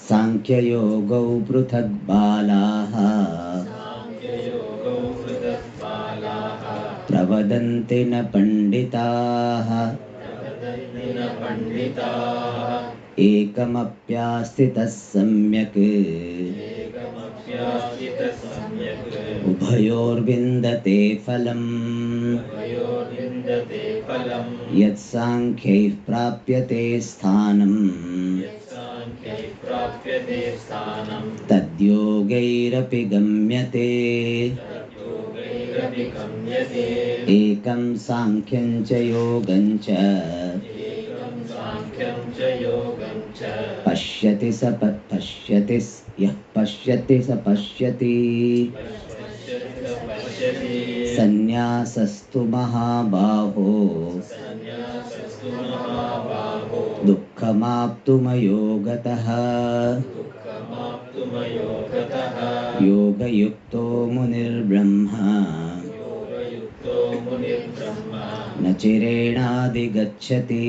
सांख्ययोगौ पृथक् बालाः प्रवदन्ति न पंडिताः एकमप्यास्थितः सम्यक् उभयोर्विन्दते फलम् यत्सांख्यैः प्राप्यते स्थानम् तद्योगैरपि गम्यते एकं सांख्यं च योगं च पश्यति स पश्यति यः पश्यति स पश्यति संन्यासस्तु महाबाहो दुःखमाप्तुमयोगतः योगयुक्तो मुनिर्ब्रह्मा न चिरेणाधिगच्छति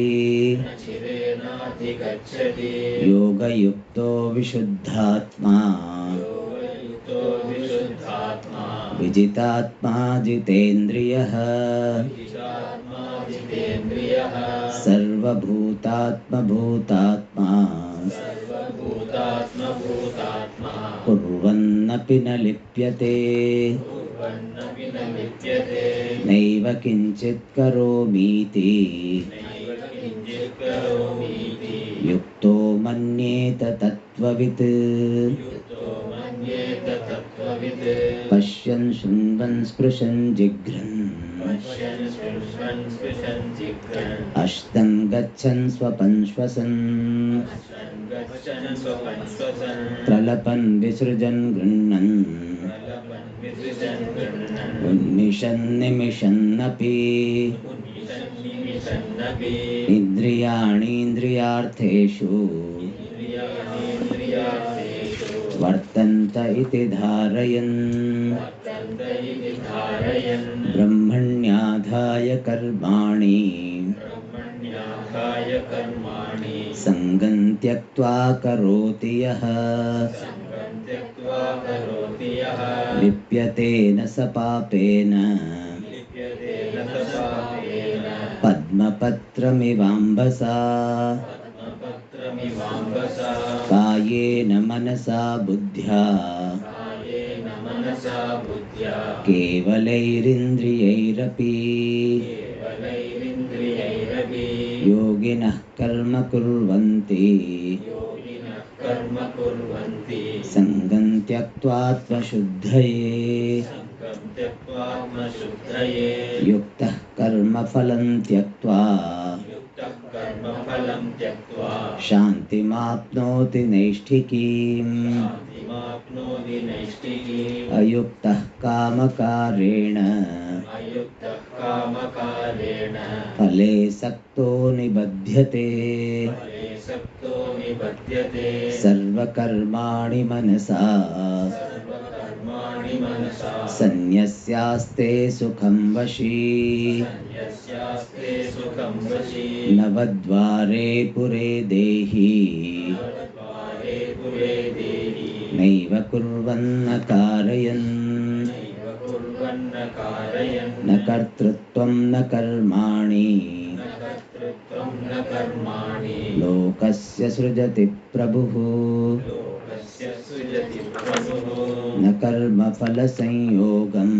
योगयुक्तो विशुद्धात्मा विजितात्मा जितेन्द्रियः सर्वभूतात्मभूतात्मा कुर्वन्नपि न लिप्यते नैव किञ्चित् करोमीति युक्तो मन्येत तत्त्ववित् पश्यन् शृण्वन् स्पृशन् जिघ्रन् अष्टं गच्छन् स्वपन् श्वसन् प्रलपन् विसृजन् गृह्णन् उन्मिषन् निमिषन्नपि इन्द्रियाणीन्द्रियार्थेषु वर्तन्त इति धारयन् ब्रह्मण्याधाय कर्माणि सङ्गं त्यक्त्वा करोति यः लिप्यते न स पापेन पद्मपत्रमिवाम्भसा कायेन मनसा बुद्ध्या केवलैरिन्द्रियैरपि योगिनः कर्म कुर्वन्ति सङ्गं त्यक्त्वात्मशुद्धये युक्तः कर्मफलं त्यक्त्वा शान्तिमाप्नोति नैष्ठिकीम् अयुक्तः कामकारेण फले सक्तो निबध्यते सर्वकर्माणि मनसा सन्न्यस्यास्ते सुखं वशी नवद्वारे पुरे देहि नैव कुर्वन्न कारयन् न कर्तृत्वं न कर्माणि लोकस्य सृजति प्रभुः न कर्मफलसंयोगम्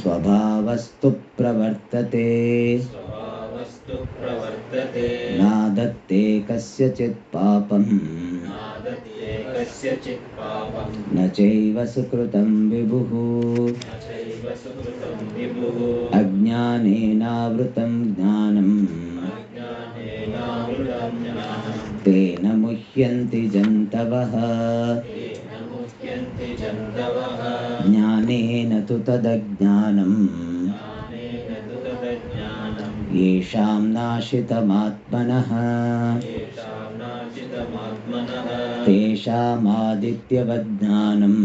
स्वभावस्तु प्रवर्तते नादत्ते कस्यचित् पापम् न चैव सुकृतं विभुः अज्ञानेनावृतं ज्ञानम् तेन मुह्यन्ति जन्तवः ज्ञानेन तु तदज्ञानम् येषां नाशितमात्मनः तेषामादित्यवज्ञानम्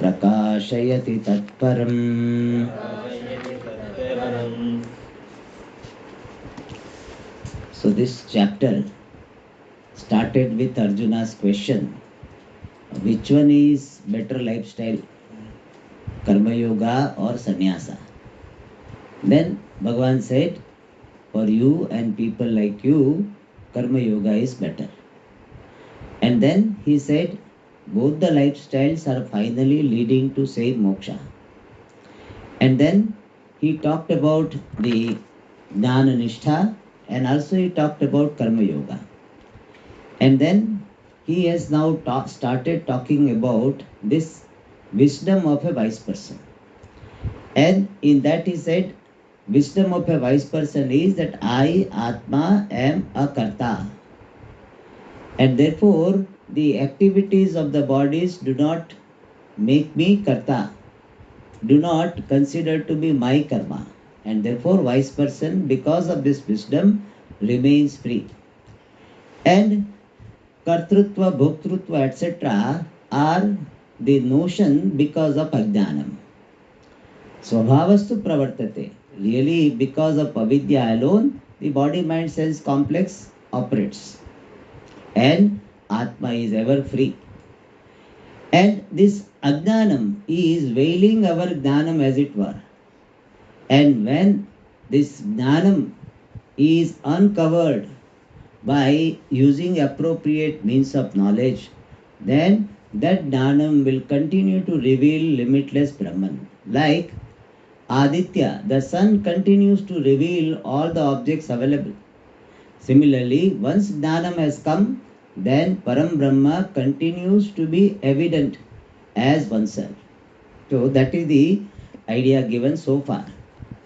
प्रकाशयति तत्परम् So this chapter started with Arjuna's question, which one is better lifestyle, Karma Yoga or Sannyasa? Then Bhagavan said, for you and people like you, Karma Yoga is better. And then he said, both the lifestyles are finally leading to same moksha. And then he talked about the Jnana Nishtha, and also he talked about Karma Yoga. And then he has now started talking about this wisdom of a wise person. And in that he said, wisdom of a wise person is that I, Atma, am a Karta. And therefore, the activities of the bodies do not make me Karta, do not consider to be my karma. And therefore, wise person, because of this wisdom, remains free. And Kartrutva, Bhoktrutva, etc. are the notion because of Ajnanam. Svabhavastu pravartate. Really, because of avidya alone, the body, mind, sense complex operates. And Atma is ever free. And this Ajnanam is veiling our Jnanam as it were. And when this Jnanam is uncovered by using appropriate means of knowledge, then that Jnanam will continue to reveal limitless Brahman. Like Aditya, the sun continues to reveal all the objects available. Similarly, once Jnanam has come, then Param Brahma continues to be evident as oneself. So that is the idea given so far.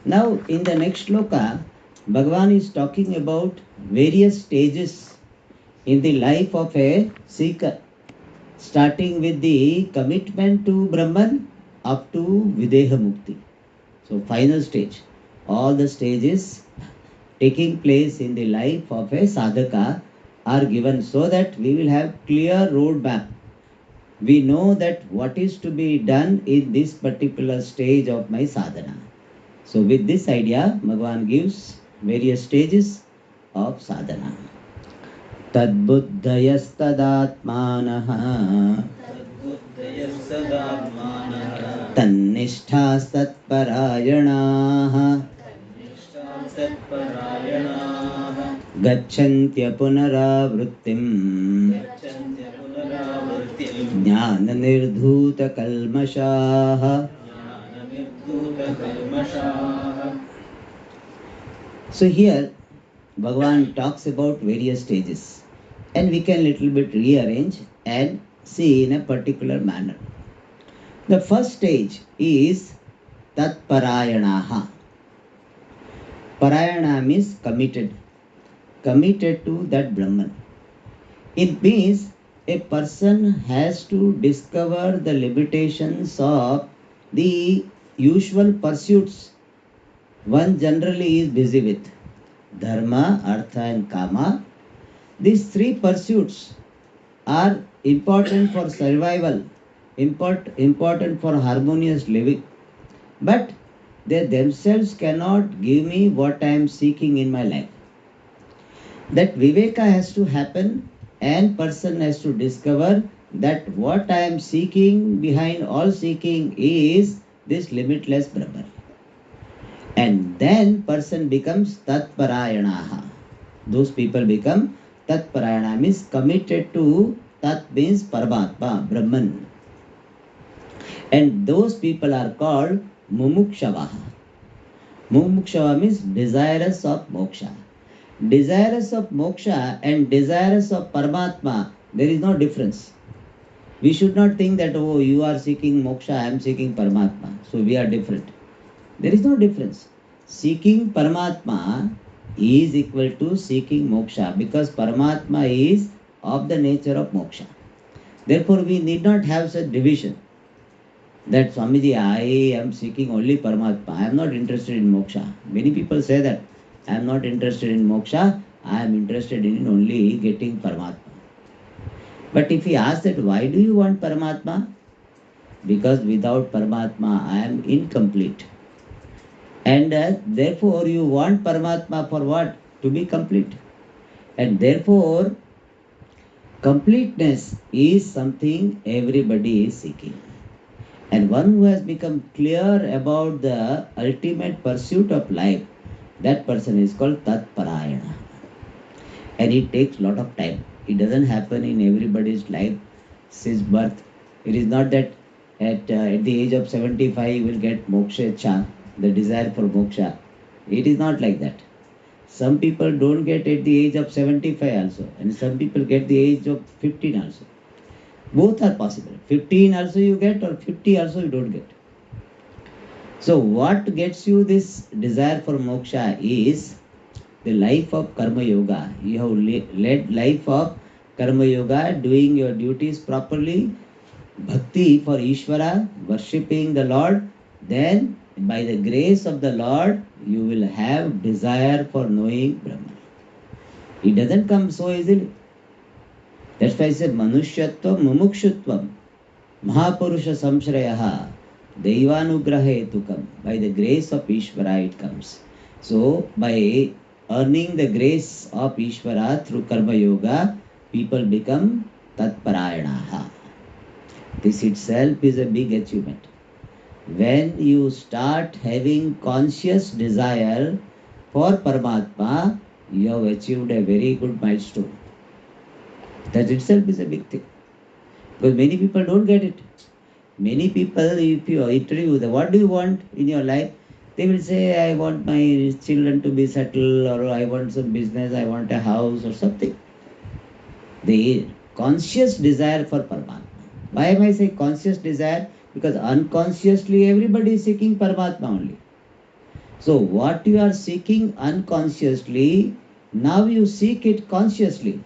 Now in the next shloka, Bhagavan is talking about various stages in the life of a seeker, starting with the commitment to Brahman up to Videha Mukti. So final stage. All the stages taking place in the life of a sadhaka are given so that we will have clear roadmap. We know that what is to be done in this particular stage of my sadhana. So with this idea, Bhagavan gives various stages of sadhana. Tadbuddhayastadaatmanaha tannishthasthatparayanaha gacchantya punaravrittim jnana nirdhuta kalmashaha. So here Bhagavan talks about various stages, and we can little bit rearrange and see in a particular manner. The first stage is Tatparayanaha. Parayana means committed to that Brahman. It means a person has to discover the limitations of the usual pursuits one generally is busy with. Dharma, Artha and Kama. These three pursuits are important for survival, important for harmonious living. But they themselves cannot give me what I am seeking in my life. That Viveka has to happen, and person has to discover that what I am seeking behind all seeking is this limitless Brahman. And then person becomes Tatparayanaha. Those people become Tatparayana, means committed to Tat means Paramatma, Brahman. And those people are called Mumukshavaha. Mumukshava means desirous of moksha. Desirous of moksha and desirous of Paramatma, there is no difference. We should not think that, oh, you are seeking moksha, I am seeking Paramatma, so we are different. There is no difference. Seeking Paramatma is equal to seeking moksha, because Paramatma is of the nature of moksha. Therefore, we need not have such division that Swamiji, I am seeking only Paramatma, I am not interested in moksha. Many people say that I am not interested in moksha, I am interested in only getting Paramatma. But if he asks that, why do you want Paramatma? Because without Paramatma I am incomplete. And therefore you want Paramatma for what? To be complete. And therefore, completeness is something everybody is seeking. And one who has become clear about the ultimate pursuit of life, that person is called Tatparayana. And it takes a lot of time. It doesn't happen in everybody's life since birth. It is not that at the age of 75 you will get moksha, the desire for moksha. It is not like that. Some people don't get at the age of 75 also, and some people get the age of 15 also. Both are possible. 15 also you get, or 50 also you don't get. So what gets you this desire for moksha is the life of Karma Yoga. You have led life of Karma Yoga, doing your duties properly, bhakti for Ishvara, worshipping the Lord. Then by the grace of the Lord, you will have desire for knowing Brahman. It doesn't come so easily. That's why I said Manushyatvam Mumukshutvam Mahapurusha Samshrayaha Deivanugrahetukam. By the grace of Ishvara it comes. So by earning the grace of Ishvara through Karma Yoga, people become Tatparayanaha. This itself is a big achievement. When you start having conscious desire for Paramatma, you have achieved a very good milestone. That itself is a big thing. Because many people don't get it. Many people, if you interview them, what do you want in your life? They will say, I want my children to be settled, or I want some business, I want a house or something. The conscious desire for Paramatma. Why am I saying conscious desire? Because unconsciously everybody is seeking Paramatma only. So what you are seeking unconsciously, now you seek it consciously.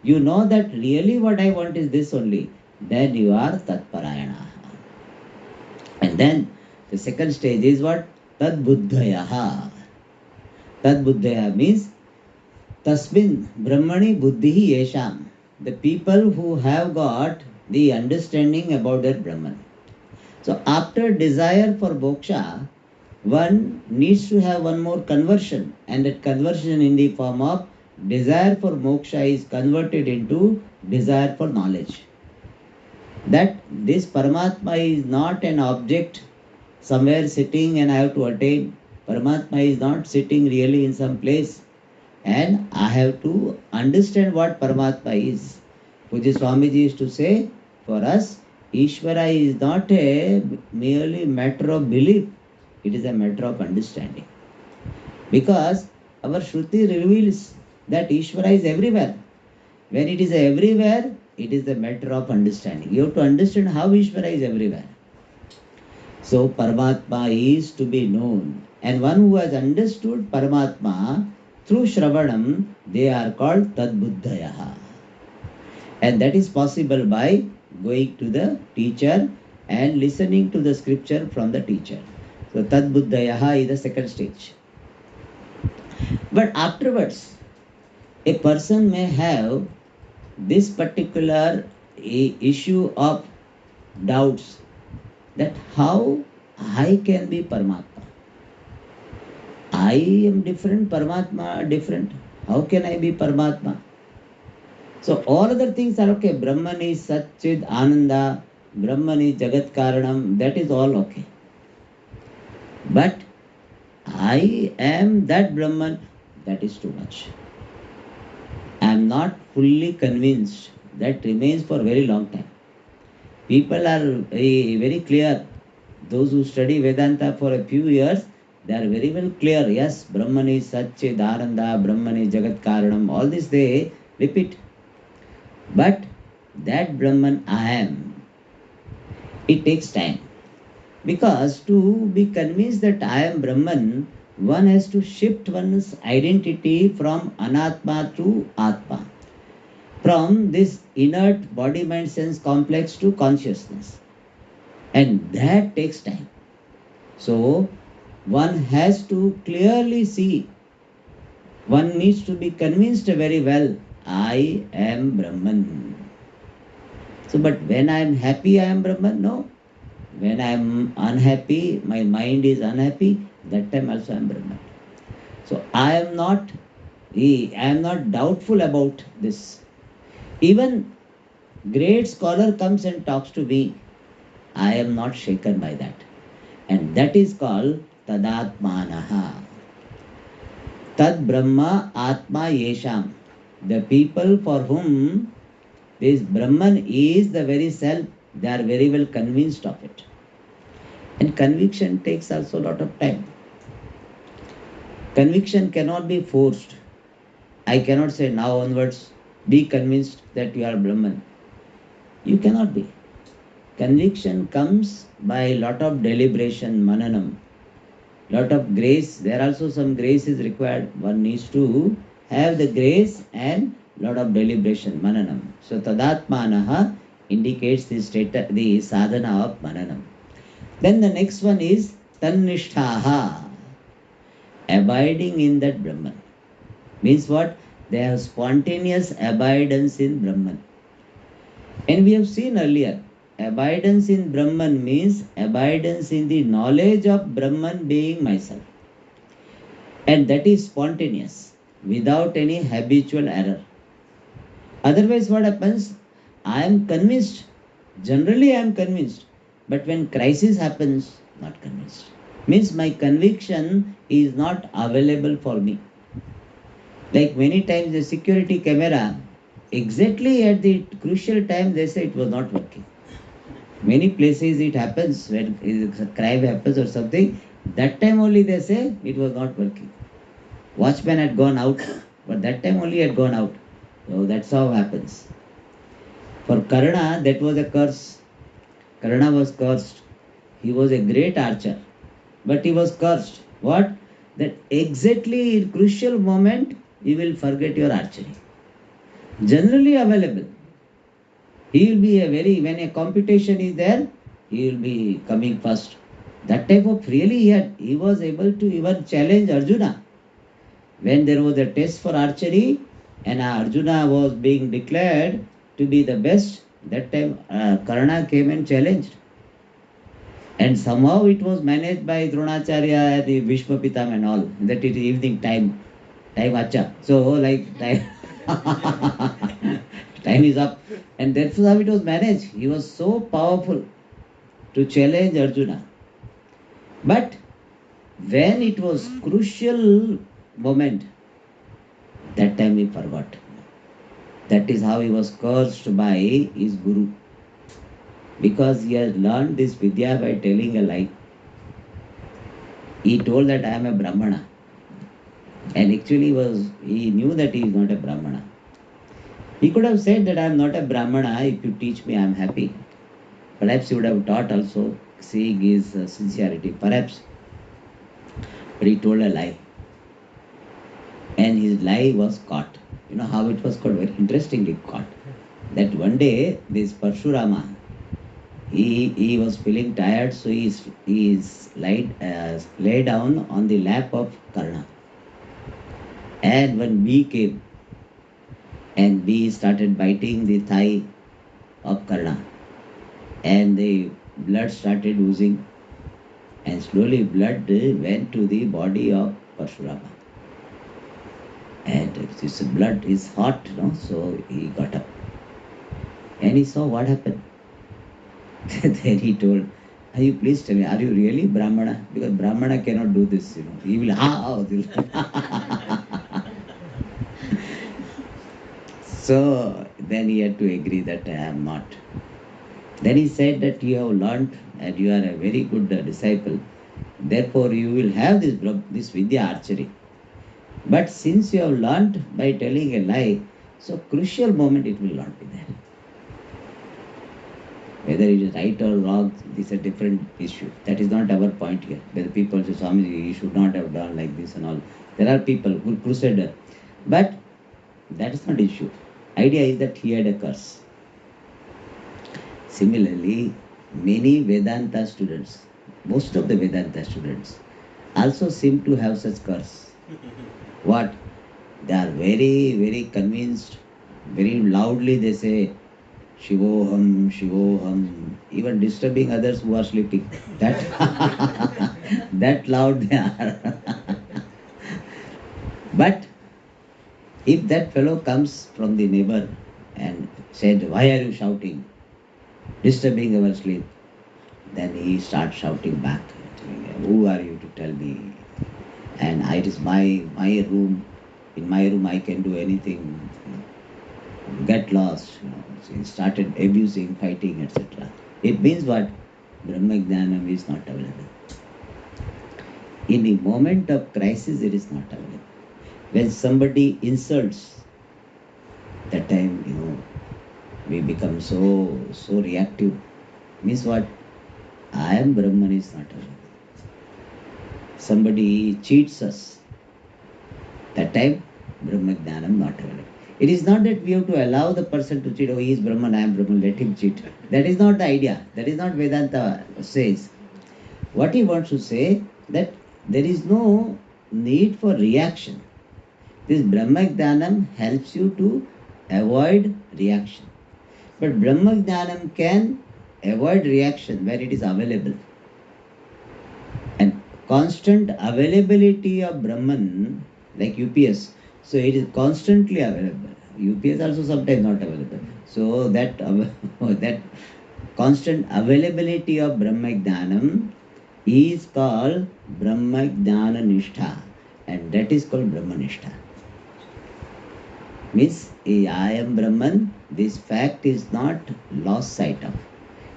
You know that really what I want is this only. Then you are Tatparayana. And then the second stage is what? Tadbuddhayaha. Tadbuddhaya means Tasmin Brahmani Buddhihi Yesham. The people who have got the understanding about their Brahman. So after desire for moksha, one needs to have one more conversion, and that conversion in the form of desire for moksha is converted into desire for knowledge. That this Paramatma is not an object somewhere sitting and I have to attain. Paramatma is not sitting really in some place, and I have to understand what Paramatma is. Puja Swamiji used to say, for us, Ishvara is not a merely matter of belief, it is a matter of understanding. Because our Shruti reveals that Ishvara is everywhere. When it is everywhere, it is a matter of understanding. You have to understand how Ishvara is everywhere. So Paramatma is to be known. And one who has understood Paramatma through Shravanam, they are called Tadbuddhayaha. And that is possible by going to the teacher and listening to the scripture from the teacher. So Tadbuddhayaha is the second stage. But afterwards, a person may have this particular issue of doubts that how I can be Paramatma. I am different, Paramatma different. How can I be Paramatma? So all other things are okay. Brahman is Satchid Ananda, Brahman is Jagat Karanam, that is all okay. But I am that Brahman, that is too much. I am not fully convinced. That remains for a very long time. People are very clear. Those who study Vedanta for a few years, they are very well clear. Yes, Brahman is Satchid Ananda, Brahman is Jagat Karanam, all this they repeat. But that Brahman I am, it takes time. Because to be convinced that I am Brahman, one has to shift one's identity from Anatma to Atma. From this inert body, mind, sense complex to consciousness. And that takes time. So one has to clearly see, one needs to be convinced very well, I am Brahman. So, but when I am happy, I am Brahman? No. When I am unhappy, my mind is unhappy, that time also I am Brahman. So, I am not I am not doubtful about this. Even great scholar comes and talks to me. I am not shaken by that. And that is called Tadatmanaha. Tad Brahma Atma Yesham. The people for whom this Brahman is the very self, they are very well convinced of it. And conviction takes also a lot of time. Conviction cannot be forced. I cannot say now onwards, be convinced that you are Brahman. You cannot be. Conviction comes by a lot of deliberation, mananam, lot of grace. There also some grace is required. One needs to have the grace and lot of deliberation, mananam. So tadatmanaha indicates the state, the sadhana of mananam. Then the next one is tannishtaha, abiding in that Brahman. Means what? They have spontaneous abidance in Brahman. And we have seen earlier, abidance in Brahman means abidance in the knowledge of Brahman being myself. And that is spontaneous, without any habitual error. Otherwise, what happens? I am convinced. Generally, I am convinced. But when crisis happens, not convinced. Means my conviction is not available for me. Like many times the security camera, exactly at the crucial time they say it was not working. Many places it happens when a crime happens or something, that time only they say it was not working. Watchman had gone out, but that time only had gone out. So that's how it happens. For Karna, that was a curse. Karna was cursed. He was a great archer, but he was cursed. What? That exactly in crucial moment you will forget your archery. Generally available. He will be when a competition is there, he will be coming first. That type of really he was able to even challenge Arjuna. When there was a test for archery and Arjuna was being declared to be the best, that time Karna came and challenged. And somehow it was managed by Dronacharya, the Bhishma Pitama and all. That it is evening time acha. So like time, time is up. And that's how it was managed. He was so powerful to challenge Arjuna. But when it was crucial moment, that time he forgot. That is how he was cursed by his guru. Because he has learned this Vidya by telling a lie. He told that I am a Brahmana. And actually he knew that he is not a Brahmana. He could have said that I am not a Brahmana, if you teach me I am happy. Perhaps he would have taught also, seeing his sincerity. Perhaps. But he told a lie. And his lie was caught. You know how it was caught? Very interestingly caught. That one day, this Parshurama, he was feeling tired, so he lay down on the lap of Karna. And when bee came, and bee started biting the thigh of Karna, and the blood started oozing, and slowly blood went to the body of Parshurama. And this blood is hot, so he got up. And he saw what happened. Then he told, you please tell me, are you really Brahmana? Because Brahmana cannot do this, He will, So then he had to agree that I am not. Then he said that you have learnt and you are a very good disciple. Therefore you will have this Vidya archery. But since you have learnt by telling a lie, so crucial moment it will not be there. Whether it is right or wrong, this is a different issue. That is not our point here. Whether people say, Swamiji, you should not have done like this and all. There are people who crusader. But that is not issue. Idea is that he had a curse. Similarly, many Vedanta students, most of the Vedanta students, also seem to have such curse. What? They are very, very convinced, very loudly they say, Shivoham, Shivoham, even disturbing others who are sleeping. That loud they are. But If that fellow comes from the neighbor and said, "Why are you shouting? Disturbing our sleep," then he starts shouting back, "Who are you to tell me? And it is my room. In my room I can do anything. Get lost." So he started abusing, fighting, etc. It means what? Brahma Jnanam is not available. In a moment of crisis, it is not available. When somebody insults, that time, we become so reactive. Means what? I am Brahman is not available. Somebody cheats us, that time Brahma Jnanam not available. It is not that we have to allow the person to cheat. Oh, he is Brahman, I am Brahman, let him cheat. That is not the idea. That is not Vedanta says. What he wants to say, that there is no need for reaction. This Brahma Jnanam helps you to avoid reaction. But Brahma Jnanam can avoid reaction where it is available. And constant availability of Brahman, like UPS, so it is constantly available. UPS also sometimes not available. So that that constant availability of Brahma Jnanam is called Brahma Jnana Nishtha, and that is called Brahma Nishtha. Means I am Brahman, this fact is not lost sight of.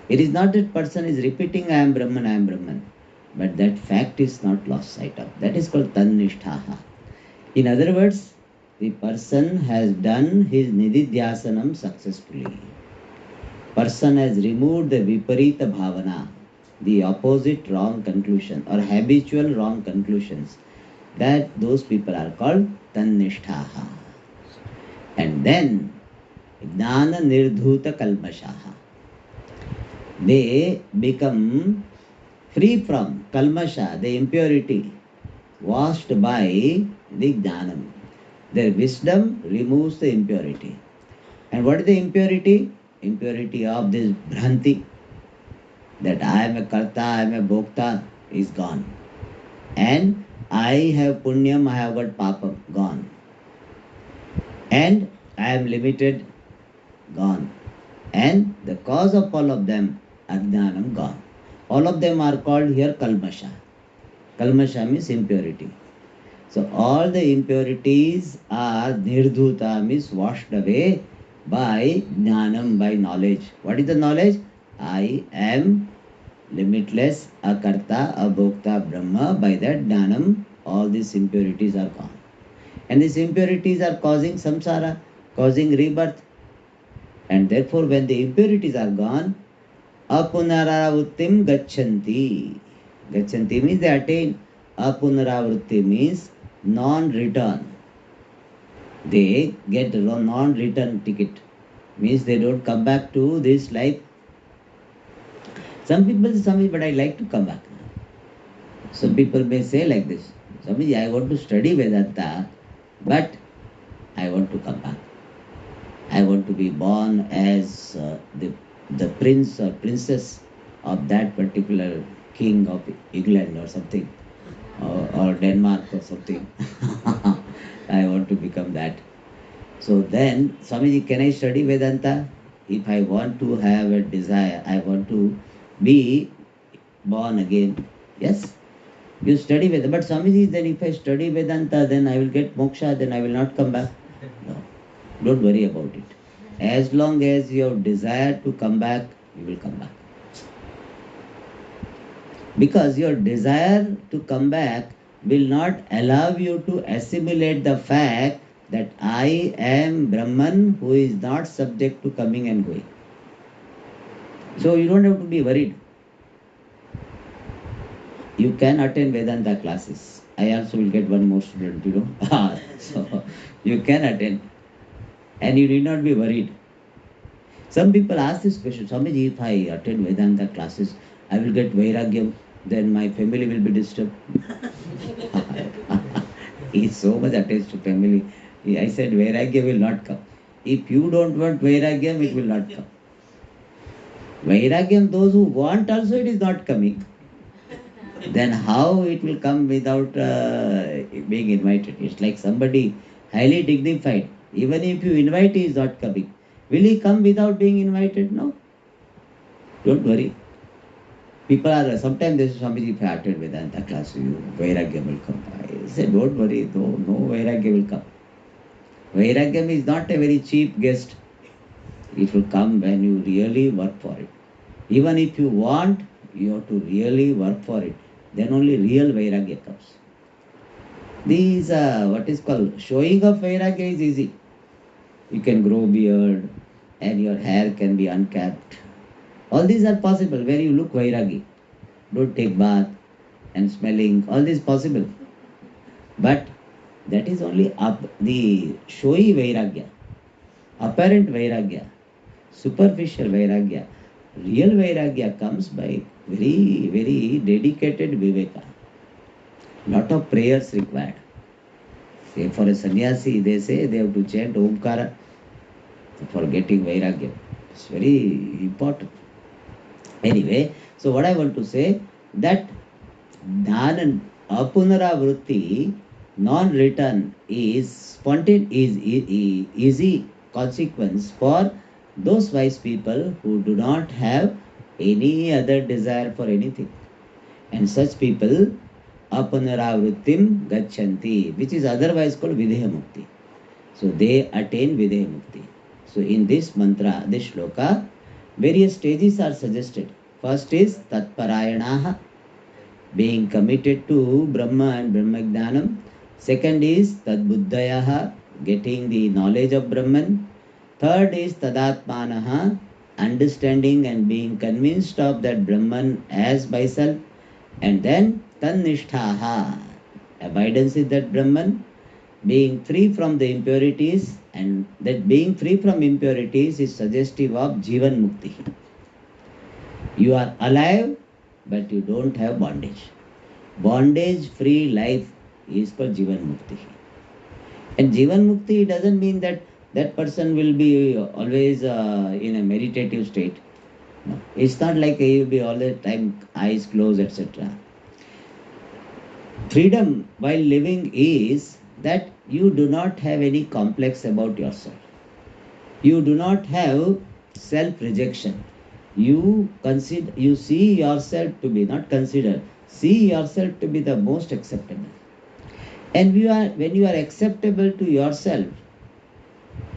It is not that person is repeating I am Brahman, but that fact is not lost sight of. That is called Tannishthaha. In other words, the person has done his Nididhyasanam successfully. Person has removed the Viparita Bhavana, the opposite wrong conclusion or habitual wrong conclusions. That those people are called Tannishthaha. And then Jnana Nirdhuta Kalmashaha. They become free from kalmasha, the impurity, washed by the jnanam. Their wisdom removes the impurity. And what is the impurity? Impurity of this bhranti, that I am a karta, I am a bhokta, is gone. And I have punyam, I have got papam, gone. And I am limited, gone. And the cause of all of them, ajnanam, gone. All of them are called here kalmasha. Kalmasha means impurity. So all the impurities are nirdhuta, means washed away by jnanam, by knowledge. What is the knowledge? I am limitless, akarta, abhokta, Brahma. By that jnanam, all these impurities are gone. And these impurities are causing samsara, causing rebirth. And therefore, when the impurities are gone, apunaravrittim gachanti. Gachanti means they attain. Apunaravritti means non-return. They get a non-return ticket. Means they don't come back to this life. Some people say, Swamiji, but I like to come back. Some people may say like this, Swamiji, I want to study Vedanta, but I want to come back. I want to be born as the prince or princess of that particular king of England or something, or Denmark or something. I want to become that. So then, Swamiji, can I study Vedanta? If I want to have a desire, I want to be born again. Yes, you study Vedanta. But Swamiji, then if I study Vedanta, then I will get moksha, then I will not come back. No, don't worry about it. As long as you have desire to come back, you will come back. Because your desire to come back will not allow you to assimilate the fact that I am Brahman who is not subject to coming and going. So you don't have to be worried. You can attend Vedanta classes. I also will get one more student, So you can attend. And you need not be worried. Some people ask this question, Swamiji, if I attend Vedanta classes, I will get Vairagyam, then my family will be disturbed. He is so much attached to family. I said, Vairagya will not come. If you don't want Vairagyam, it will not come. Vairagyam, those who want also, it is not coming. Then how it will come without being invited? It's like somebody highly dignified. Even if you invite, he is not coming. Will he come without being invited? No. Don't worry. People are, sometimes they say, Swamiji, if I attend Vedanta class, Vairagya will come. I say, don't worry, no Vairagya will come. Vairagyam is not a very cheap guest. It will come when you really work for it. Even if you want, you have to really work for it. Then only real Vairagya comes. These, what is called, showing of Vairagya is easy. You can grow beard and your hair can be uncapped. All these are possible where you look Vairagi. Don't take bath and smelling, all this possible. But that is only the showy Vairagya, apparent Vairagya, superficial Vairagya. Real Vairagya comes by very, very dedicated Viveka. Lot of prayers required. Say for a sannyasi, they say they have to chant Omkara for getting Vairagya. It's very important. Anyway, so what I want to say, that Dhana apunaravrutti, non-return, is spontaneous, is easy consequence for those wise people who do not have any other desire for anything. And such people, apunaravrittim gachanti, which is otherwise called Videha Mukti. So they attain Videha Mukti. So in this mantra, this shloka, various stages are suggested. First is Tatparayanaha, being committed to Brahma and Brahmagnanam. Second is Tadbuddhayaha, getting the knowledge of Brahman. Third is Tadatmanaha, understanding and being convinced of that Brahman as myself. And then Tannishtaha, abidance in that Brahman, being free from the impurities, and that being free from impurities is suggestive of Jivan Mukti. You are alive, but you don't have bondage. Bondage-free life is called Jivan Mukti. And Jivan Mukti doesn't mean that that person will be always in a meditative state. No. It's not like he will be all the time eyes closed, etc. Freedom while living is that you do not have any complex about yourself. You do not have self-rejection. You see yourself to be, not consider, see yourself to be the most acceptable. And when you are acceptable to yourself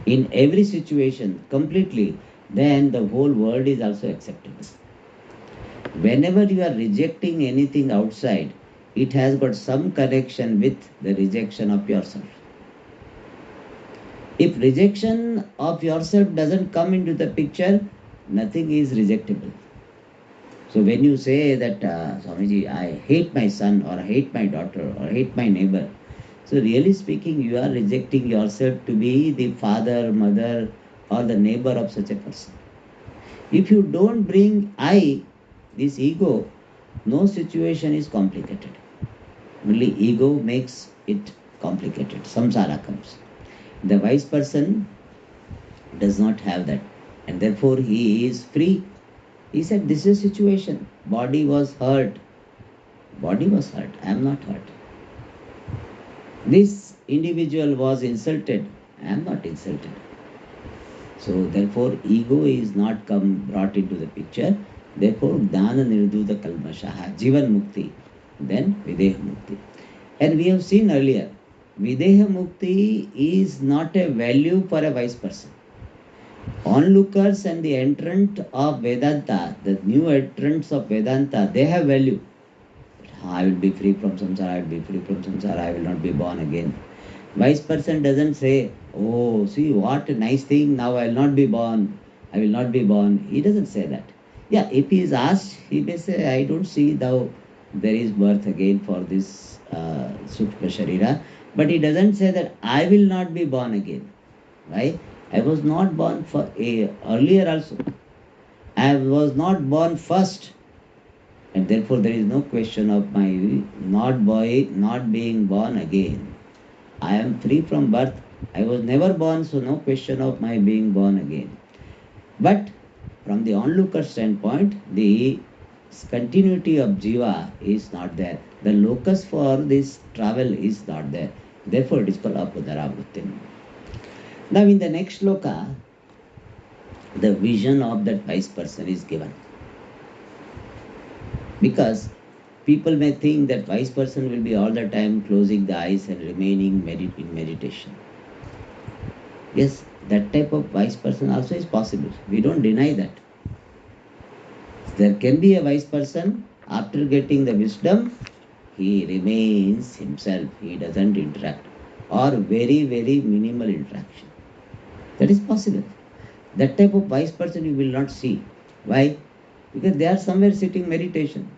in every situation completely, then the whole world is also acceptable. Whenever you are rejecting anything outside, it has got some connection with the rejection of yourself. If rejection of yourself doesn't come into the picture, nothing is rejectable. So when you say that, Swamiji, I hate my son, or I hate my daughter, or I hate my neighbor, so really speaking, you are rejecting yourself to be the father, mother, or the neighbor of such a person. If you don't bring I, this ego, no situation is complicated. Only ego makes it complicated. Samsara comes. The wise person does not have that, and therefore he is free. He said, this is a situation. Body was hurt. Body was hurt. I am not hurt. This individual was insulted. I am not insulted. So therefore ego is not brought into the picture. Therefore Dana Nirduda Kalmashaha, Jivan Mukti, then Videha Mukti. And we have seen earlier, Videha Mukti is not a value for a wise person. Onlookers and the entrant of Vedanta, the new entrants of Vedanta, they have value. I will be free from samsara, I will be free from samsara, I will not be born again. Wise person doesn't say, oh, see what a nice thing, now I will not be born, I will not be born. He doesn't say that. Yeah, if he is asked, he may say, I don't see there is birth again for this Sukshma Sharira. But he doesn't say that I will not be born again. Right? I was not born earlier also. I was not born first. And therefore there is no question of my not being born again. I am free from birth. I was never born, so no question of my being born again. But from the onlooker standpoint, the continuity of jiva is not there. The locus for this travel is not there. Therefore, it is called Apudaravrittim. Now, in the next shloka, the vision of that wise person is given. Because people may think that wise person will be all the time closing the eyes and remaining in meditation. Yes, that type of wise person also is possible. We don't deny that. There can be a wise person, after getting the wisdom, he remains himself, he doesn't interact, or very, very minimal interaction. That is possible. That type of wise person you will not see. Why? Because they are somewhere sitting meditation,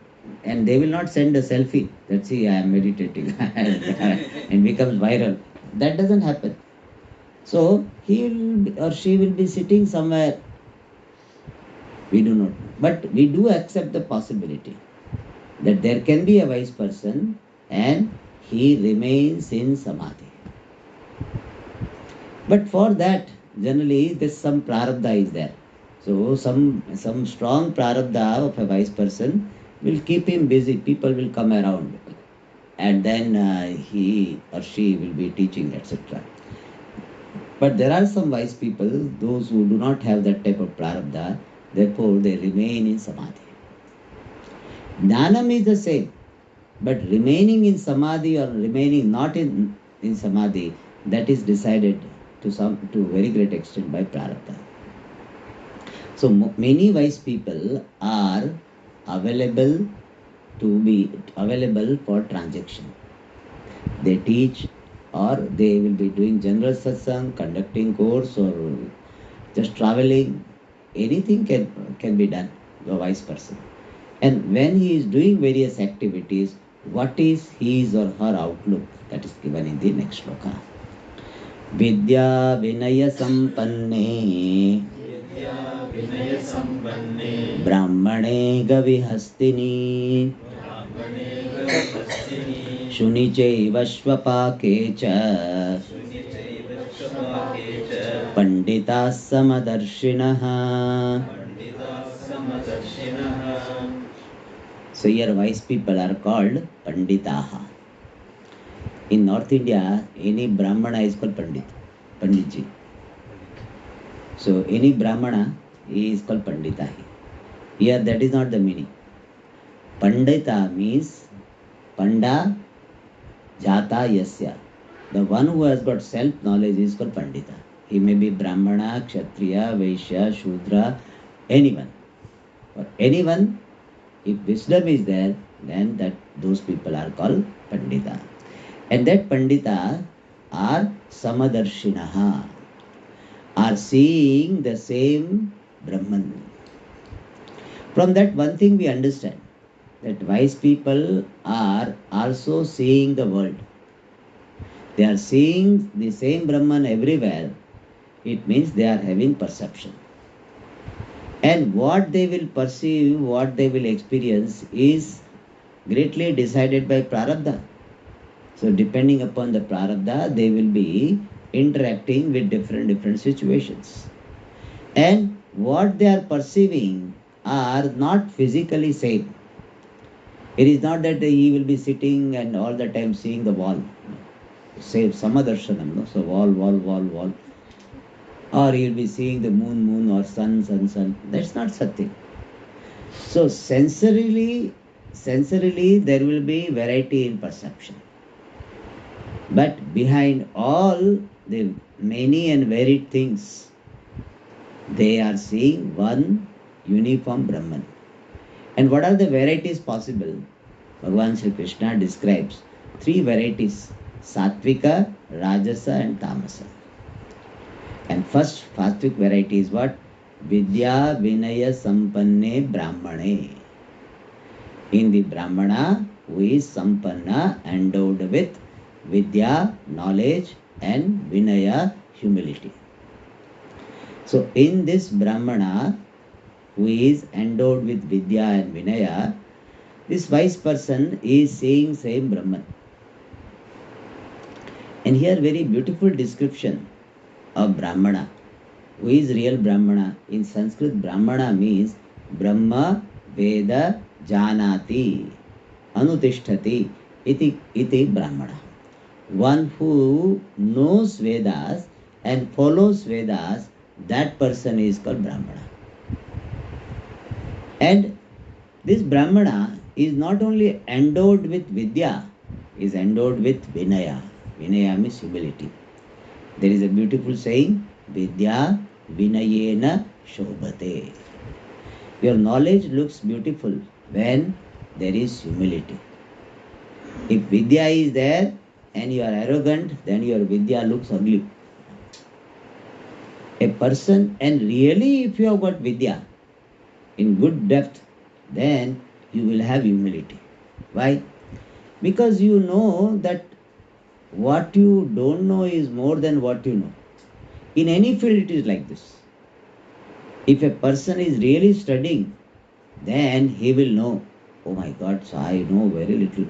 and they will not send a selfie that, see, I am meditating and becomes viral. That doesn't happen. So he will or she will be sitting somewhere. We do not know. But we do accept the possibility that there can be a wise person and he remains in samadhi. But for that, generally, there's some prarabdha is there. So some strong prarabdha of a wise person will keep him busy. People will come around, and then he or she will be teaching, etc. But there are some wise people, those who do not have that type of prarabdha, therefore they remain in samadhi. Jnanam is the same, but remaining in samadhi or remaining not in samadhi, that is decided to a very great extent by prarabdha. So many wise people are available for transaction. They teach, or they will be doing general satsang, conducting course, or just traveling. Anything can be done to a wise person. And when he is doing various activities, what is his or her outlook? That is given in the next shloka. Vidya Vinaya Sampanne Brahmane Gavihastini Shunichaiva Svapake Cha Pandita Samadarshinaha. So here wise people are called Panditaha. In North India, any Brahmana is called Panditji. So any Brahmana is called Pandita. Here that is not the meaning. Pandita means Panda Jata Yasya. The one who has got self-knowledge is called Pandita. He may be Brahmana, Kshatriya, Vaishya, Shudra, anyone. For anyone, if wisdom is there, then those people are called Pandita. And that Pandita are Samadarshinaha, are seeing the same Brahman. From that one thing we understand, that wise people are also seeing the world. They are seeing the same Brahman everywhere. It means they are having perception. And what they will perceive, what they will experience is greatly decided by prarabdha. So depending upon the prarabdha, they will be interacting with different situations. And what they are perceiving are not physically same. It is not that he will be sitting and all the time seeing the wall. Say Samadarshanam, no? So wall. Or he will be seeing the moon, or sun. That's not Satya. So sensorily there will be variety in perception. But behind all the many and varied things, they are seeing one uniform Brahman. And what are the varieties possible? Bhagavan Sri Krishna describes 3 varieties: Sattvika, Rajasa and Tamasa. And first Sattvic variety is what? Vidya Vinaya Sampanne Brahmane. In the Brahmana, who is Sampanna, endowed with Vidya, knowledge, and Vinaya, humility. So in this Brahmana, who is endowed with Vidya and Vinaya, this wise person is seeing same Brahman. And here very beautiful description of Brahmana. Who is real Brahmana? In Sanskrit, Brahmana means Brahma Veda Janati Anutishtati iti Brahmana. One who knows Vedas and follows Vedas, that person is called Brahmana. And this Brahmana is not only endowed with Vidya, is endowed with Vinaya. Vinaya means humility. There is a beautiful saying, Vidya Vinayena Shobhate. Your knowledge looks beautiful when there is humility. If Vidya is there and you are arrogant, then your Vidya looks ugly. A person, and really if you have got Vidya in good depth, then you will have humility. Why? Because you know that what you don't know is more than what you know. In any field it is like this. If a person is really studying, then he will know, oh my God, so I know very little.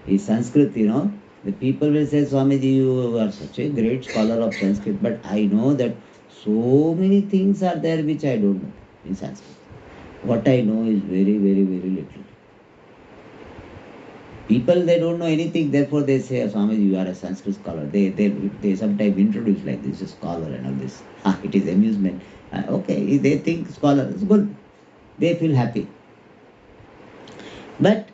In Sanskrit, the people will say, Swamiji, you are such a great scholar of Sanskrit, but I know that so many things are there which I don't know in Sanskrit. What I know is very, very, very little. People, they don't know anything, therefore they say, Swamiji, you are a Sanskrit scholar. They sometimes introduce like this, a scholar and all this. It is amusement. Okay, they think scholar is good. They feel happy. But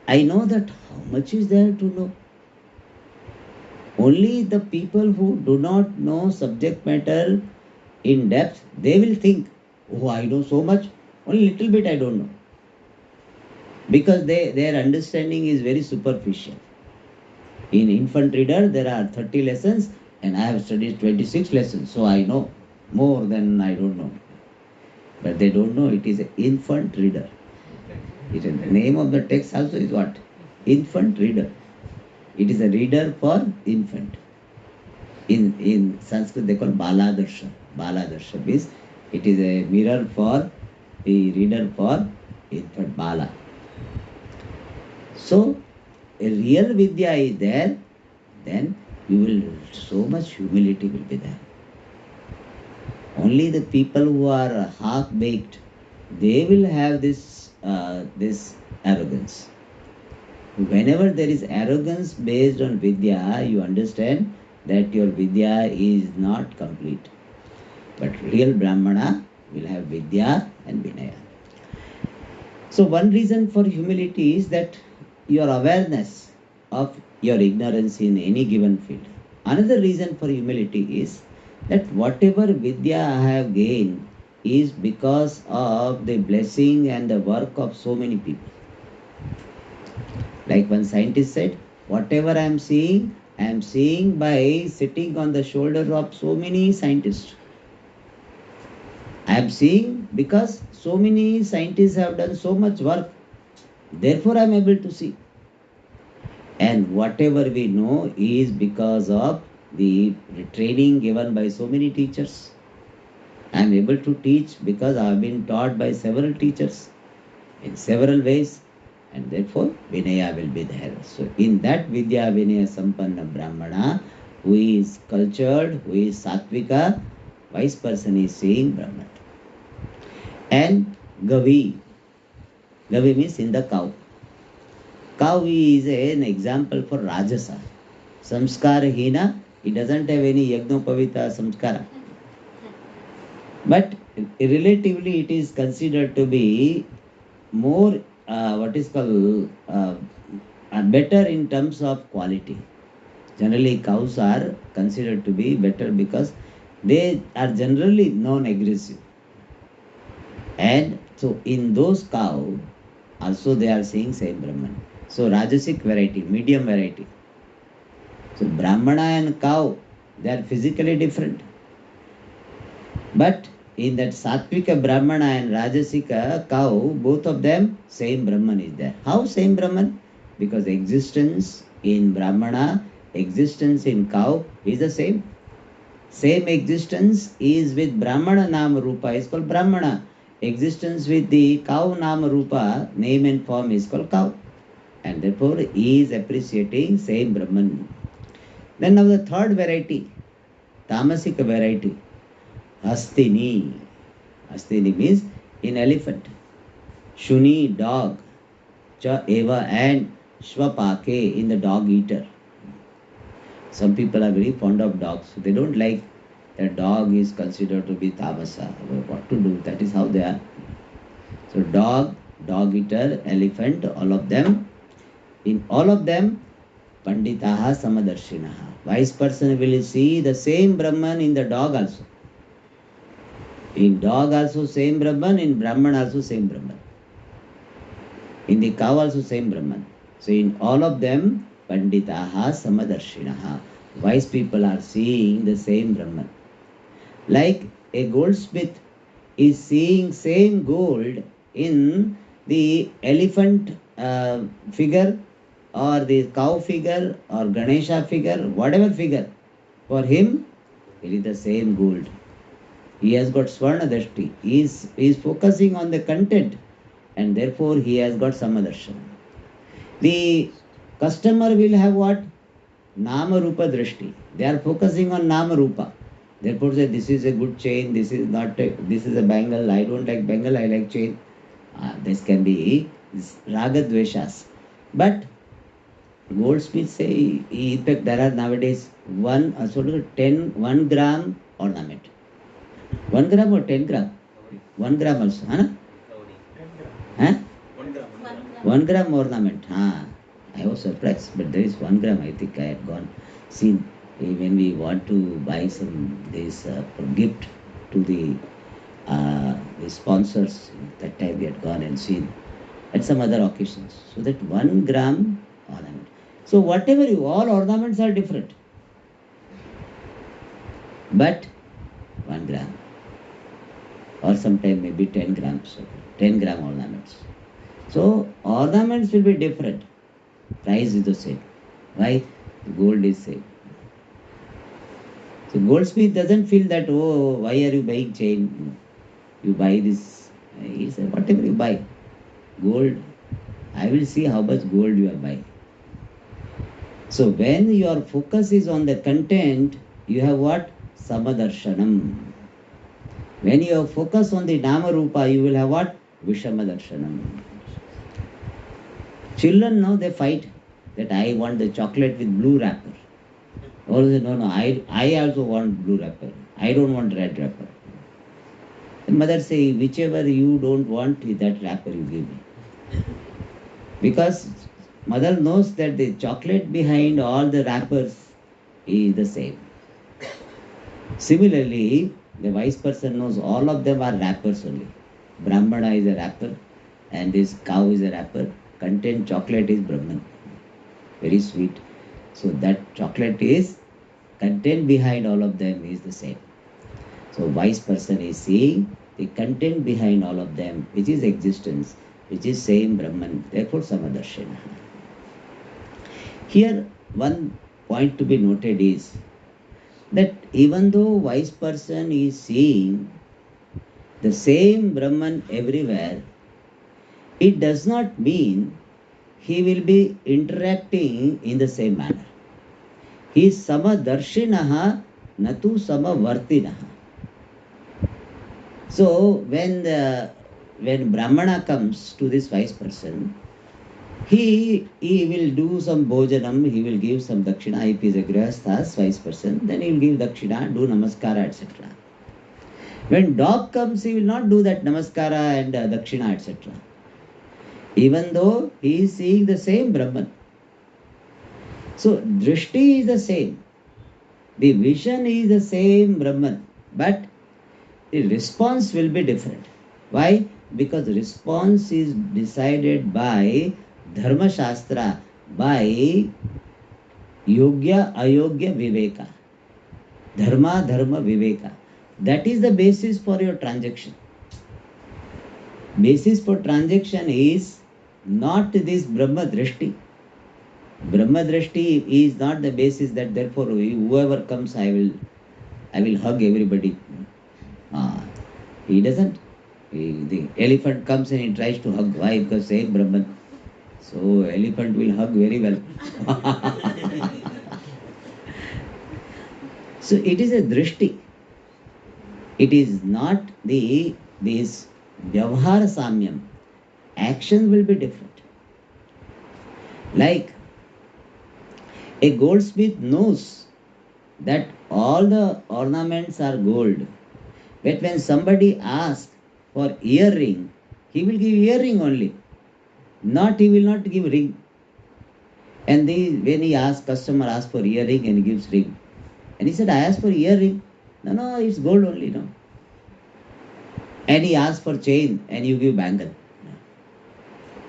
I know that how much is there to know? Only the people who do not know subject matter in depth, they will think, oh, I know so much, only little bit I don't know. Because their understanding is very superficial. In infant reader, there are 30 lessons and I have studied 26 lessons, so I know more than I don't know. But they don't know it is an infant reader. The name of the text also is what? Infant reader. It is a reader for infant. In Sanskrit they call Baladarsha. Baladarsha means it is a mirror for the reader for infant Bala. So a real Vidya is there, then you will, so much humility will be there. Only the people who are half-baked, they will have this arrogance. Whenever there is arrogance based on Vidya, you understand that your Vidya is not complete. But real Brahmana will have Vidya and Vinaya. So one reason for humility is that your awareness of your ignorance in any given field. Another reason for humility is that whatever Vidya I have gained is because of the blessing and the work of so many people. Like one scientist said, whatever I am seeing by sitting on the shoulder of so many scientists. I am seeing because so many scientists have done so much work. Therefore, I am able to see. And whatever we know is because of the training given by so many teachers. I am able to teach because I have been taught by several teachers in several ways. And therefore, Vinaya will be there. So, in that Vidya Vinaya Sampanna Brahmana, who is cultured, who is Sattvika, wise person is seeing Brahman. And Gavi. Gavi means in the cow. Cow is an example for Rajasa. Samskara Hina, it doesn't have any Yagnopavita Samskara. But relatively it is considered to be more better in terms of quality. Generally cows are considered to be better because they are generally non-aggressive. And so in those cows, also they are seeing same Brahman. So Rajasic variety, medium variety. So Brahmana and cow, they are physically different. But in that Sattvika Brahmana and Rajasika cow, both of them, same Brahman is there. How same Brahman? Because existence in Brahmana, existence in cow is the same. Same existence is with Brahmana Nama Rupa is called Brahmana. Existence with the cow Nama Rupa, name and form is called cow. And therefore he is appreciating same Brahman. Then now the third variety, Tamasika variety, Hastini. Hastini means in elephant. Shuni, dog. Cha eva and Shvapake in the dog eater. Some people are very fond of dogs. They don't like that dog is considered to be tamasa. What to do? That is how they are. So dog, dog eater, elephant, all of them. In all of them, Panditaha Samadarshinaha. Wise person will see the same Brahman in the dog also. In dog also same Brahman, in Brahman also same Brahman. In the cow also same Brahman. So in all of them, Panditaha Samadarshinaha. Wise people are seeing the same Brahman. Like a goldsmith is seeing same gold in the elephant figure or the cow figure or Ganesha figure, whatever figure. For him, it is the same gold. He has got Swarna Dashti. He is focusing on the content and therefore he has got Samadarshan. The customer will have what? Nama Rupa Drishti. They are focusing on Nama Rupa. Therefore say this is a good chain, this is not this is a bangle, I don't like bangle, I like chain. This can be Raga Dveshas. But goldsmiths say, in fact there are nowadays 1 gram ornament. 1 gram or 10 gram? 1 gram also, huh? 1 gram ornament. I was surprised, but there is 1 gram. I think I had gone seen when we want to buy some this gift to the sponsors. That time we had gone and seen at some other occasions. So that 1 gram ornament. So whatever all ornaments are different, but 1 gram or sometime maybe 10 grams, 10 gram ornaments. So ornaments will be different. Price is the same. Why? Gold is same. So goldsmith doesn't feel that, oh, why are you buying chain? You buy this. He said, whatever you buy, gold, I will see how much gold you are buying. So when your focus is on the content, you have what? Samadarshanam. When you focus on the Nama Rupa, you will have what? Vishamadarsanam. Children now they fight that I want the chocolate with blue wrapper. Or they say, no, I also want blue wrapper. I don't want red wrapper. The mother say, whichever you don't want, that wrapper you give me. Because mother knows that the chocolate behind all the wrappers is the same. Similarly, the wise person knows all of them are wrappers only. Brahmana is a wrapper and this cow is a wrapper. Content chocolate is Brahman. Very sweet. So that chocolate is, content behind all of them is the same. So wise person is seeing the content behind all of them, which is existence, which is same Brahman, therefore Samadarshana. Here one point to be noted is that even though wise person is seeing the same Brahman everywhere, it does not mean he will be interacting in the same manner. He is Samadarshinaha, natu Samavartinaha. So when Brahmana comes to this wise person, he will do some bhojanam, he will give some dakshina. If he is a grihasthas, wise person, then he will give dakshina, do namaskara, etc. When dog comes, he will not do that namaskara and dakshina, etc. Even though he is seeing the same Brahman. So drishti is the same. The vision is the same Brahman. But the response will be different. Why? Because response is decided by Dharma Shastra, by Yogya, Ayogya, Viveka. Dharma, Dharma, Viveka. That is the basis for your transaction. Basis for transaction is not this Brahma Drishti. Brahma Drishti is not the basis that therefore whoever comes I will hug everybody. He doesn't. The elephant comes and he tries to hug. Why? Because same Brahman. So elephant will hug very well. So it is a drishti. It is not this vyavhara samyam. Action will be different. Like A goldsmith knows that all the ornaments are gold. But when somebody asks for earring, he will give earring only. He will not give ring. And when he asks, customer asks for earring and he gives ring. And he said, I asked for earring. No, it's gold only, no. And he asks for chain and you give bangle. No.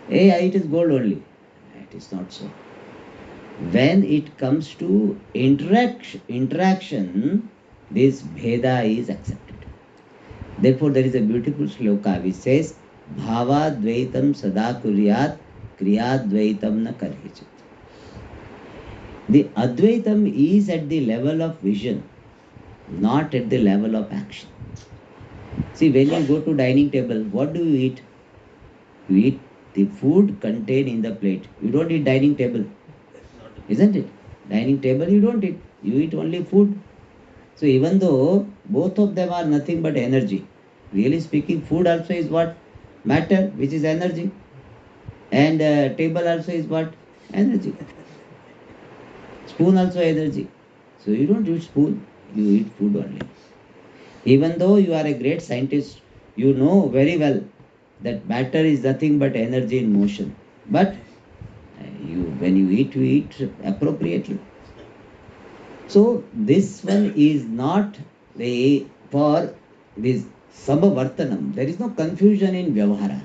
Hey, it is gold only. It is not so. When it comes to interaction, this bheda is accepted. Therefore, there is a beautiful shloka which says, Bhava dvaitam sada kuryat, kriya dvaitam na karhijit. The advaitam is at the level of vision, not at the level of action. See, when you go to dining table, what do you eat? You eat the food contained in the plate. You don't eat dining table. Isn't it? Dining table you don't eat. You eat only food. So even though both of them are nothing but energy, really speaking, food also is what? Matter, which is energy. And table also is what? Energy. Spoon also energy. So you don't eat spoon, you eat food only. Even though you are a great scientist, you know very well that matter is nothing but energy in motion. But when you eat appropriately. So this one is not for this Samavartanam. There is no confusion in Vyavahara.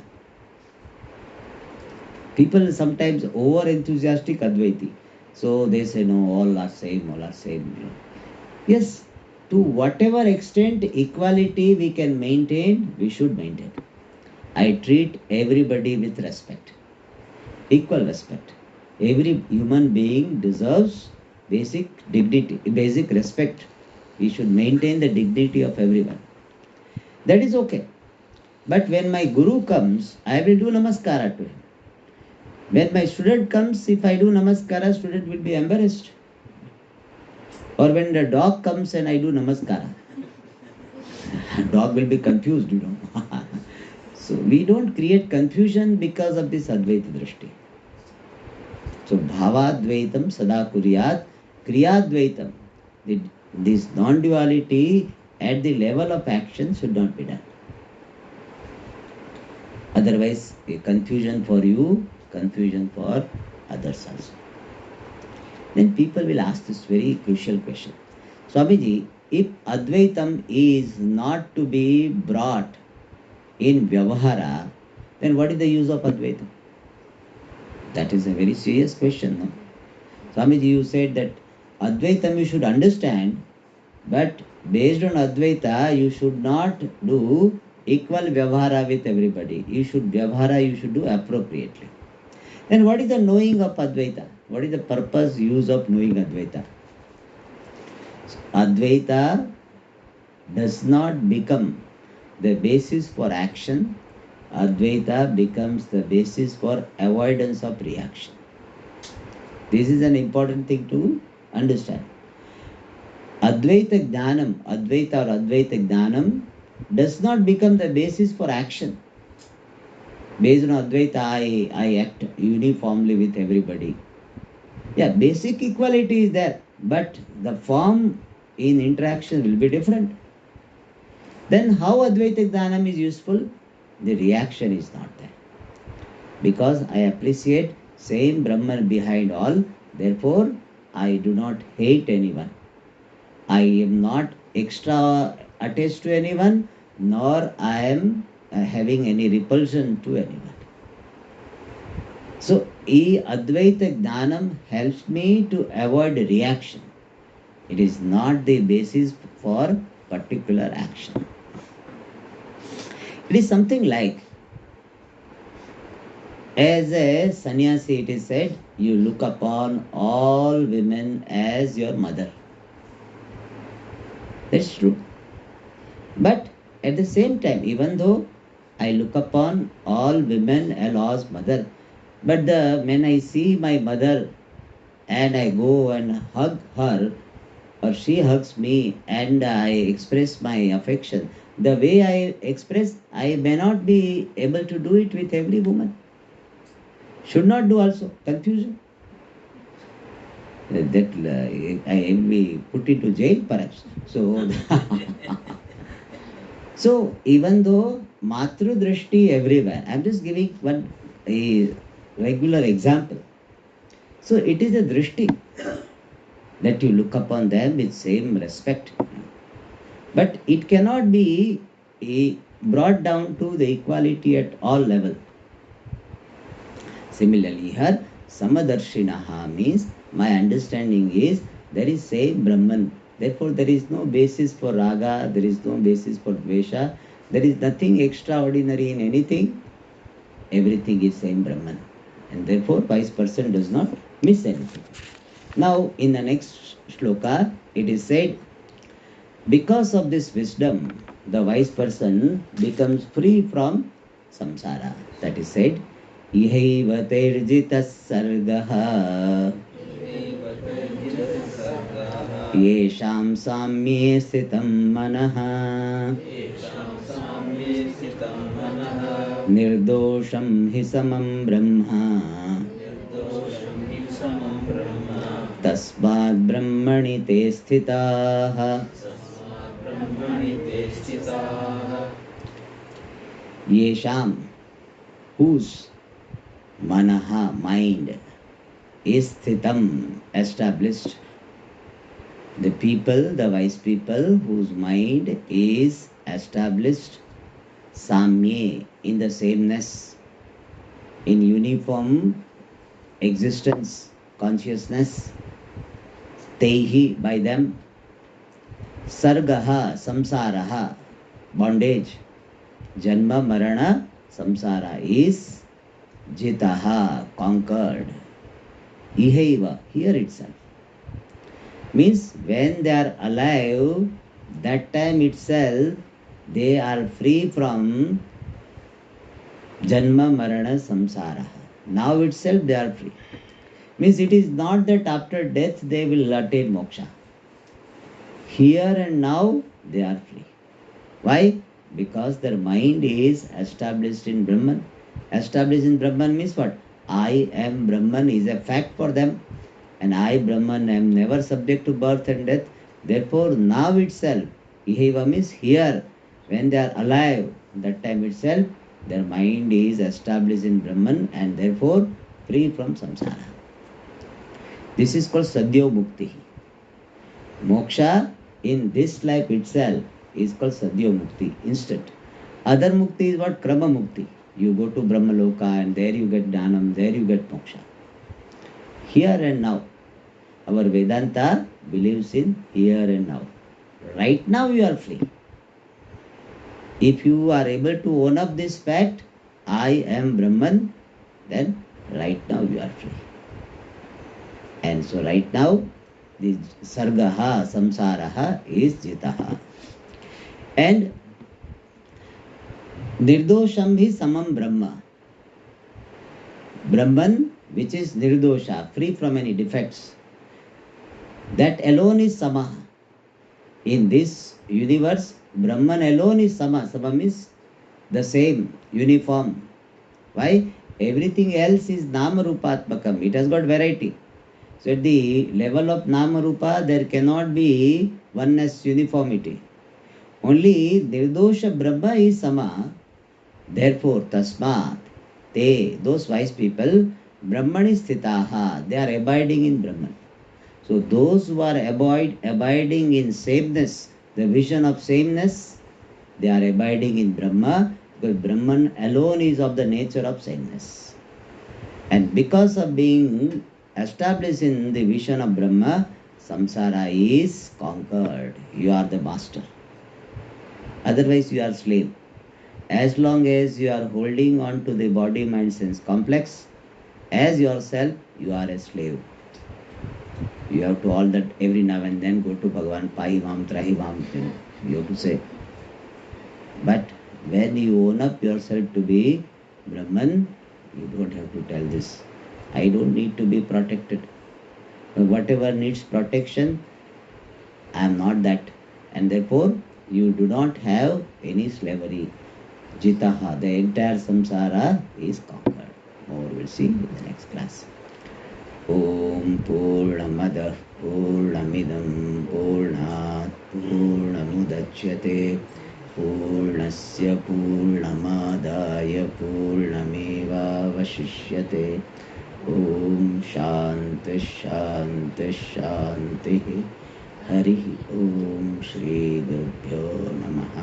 People sometimes over enthusiastic Advaiti. So they say, no, all are same. Yes, to whatever extent equality we can maintain, we should maintain. I treat everybody with respect. Equal respect. Every human being deserves basic dignity, basic respect. We should maintain the dignity of everyone. That is okay. But when my guru comes, I will do namaskara to him. When my student comes, if I do namaskara, student will be embarrassed. Or when the dog comes and I do namaskara, dog will be confused, So we don't create confusion because of this Advaita Drishti. So Bhavadvaitam Sada Kuryat, Kriyadvaitam. This non-duality at the level of action should not be done. Otherwise, a confusion for you, confusion for others also. Then people will ask this very crucial question. Swamiji, if Advaitam is not to be brought in Vyavahara, then what is the use of Advaitam? That is a very serious question. No? Swamiji, you said that Advaitam you should understand, but based on Advaita, you should not do equal Vyavahara with everybody. Vyavahara you should do appropriately. Then what is the knowing of Advaita? What is the purpose, use of knowing Advaita? Advaita does not become the basis for action. Advaita becomes the basis for avoidance of reaction. This is an important thing to understand. Advaita Jnanam does not become the basis for action. Based on Advaita, I act uniformly with everybody. Yeah, basic equality is there, but the form in interaction will be different. Then how Advaita Jnanam is useful? The reaction is not there. Because I appreciate same Brahman behind all, therefore I do not hate anyone. I am not extra attached to anyone, nor I am having any repulsion to anyone. So, Advaita Jnanam helps me to avoid reaction. It is not the basis for particular action. It is something like, as a sannyasi it is said, you look upon all women as your mother. That's true. But at the same time, even though I look upon all women as mother, but when I see my mother and I go and hug her, or she hugs me and I express my affection, the way I express, I may not be able to do it with every woman. Should not do also. Confusion. that I will be put into jail perhaps. So, so even though Matru Drishti everywhere, I'm just giving one a regular example. So it is a Drishti that you look upon them with same respect. But it cannot be brought down to the equality at all level. Similarly, here, Samadarshinaha means my understanding is there is same Brahman. Therefore, there is no basis for raga, there is no basis for dvesha, there is nothing extraordinary in anything. Everything is same Brahman. And therefore, wise person does not miss anything. Now, in the next shloka, it is said, because of this wisdom, the wise person becomes free from samsara. That is said, ihaiva terjitas sargaha yesham samye sitam manaha nirdosham hi samam brahma tasmad brahmani te sthitaha. Yesham, whose manaha, mind, is sthitam, established. The people, the wise people, whose mind is established, samye, in the sameness, in uniform existence, consciousness, tehi, by them, sargaha, samsaraha, bondage, janma, marana, samsara is jitaha, conquered. Ihaiva, here itself. Means when they are alive, that time itself they are free from janma, marana, samsara. Now itself they are free. Means it is not that after death they will attain moksha. Here and now they are free. Why? Because their mind is established in Brahman. Established in Brahman means what? I am Brahman is a fact for them. And I, Brahman, am never subject to birth and death. Therefore, now itself, ihaiva means here, when they are alive, that time itself, their mind is established in Brahman and therefore free from samsara. This is called sadhyo mukti. Moksha in this life itself is called sadhyo mukti, instant. Other mukti is what? Krama mukti. You go to Brahmaloka and there you get jnanam, there you get moksha. Here and now. Our Vedanta believes in here and now. Right now you are free. If you are able to own up this fact, I am Brahman, then right now you are free. And so right now, the sargaha, samsaraha is jitaha. And nirdosham hi samam brahma. Brahman, which is nirdosha, free from any defects. That alone is sama. In this universe, Brahman alone is sama. Sama means the same, uniform. Why? Everything else is nama rupatmakam. It has got variety. So at the level of nama rupa, there cannot be oneness, uniformity. Only nirdosha Brahma is sama. Therefore, tasmat, they, those wise people, Brahmani sthitaha, they are abiding in Brahman. So those who are abiding in sameness, the vision of sameness, they are abiding in Brahma, because Brahman alone is of the nature of sameness. And because of being established in the vision of Brahma, samsara is conquered. You are the master. Otherwise you are slave. As long as you are holding on to the body, mind, sense complex, as yourself, you are a slave. You have to all that every now and then go to Bhagavan, Pahivam, Trahivam, you have to say. But when you own up yourself to be Brahman, you don't have to tell this. I don't need to be protected. Whatever needs protection, I am not that. And therefore, you do not have any slavery. Jitaha, the entire samsara is conquered. More we'll see in the next class. ॐ पूर्णमदः पूर्णमिदं पूर्णात् पूर्णमुदच्यते पूर्णस्य पूर्णमादाय पूर्णमेवावशिष्यते। ॐ शान्तिः शान्तिः शान्तिः। हरिः ॐ श्रीगुरुभ्यो नमः।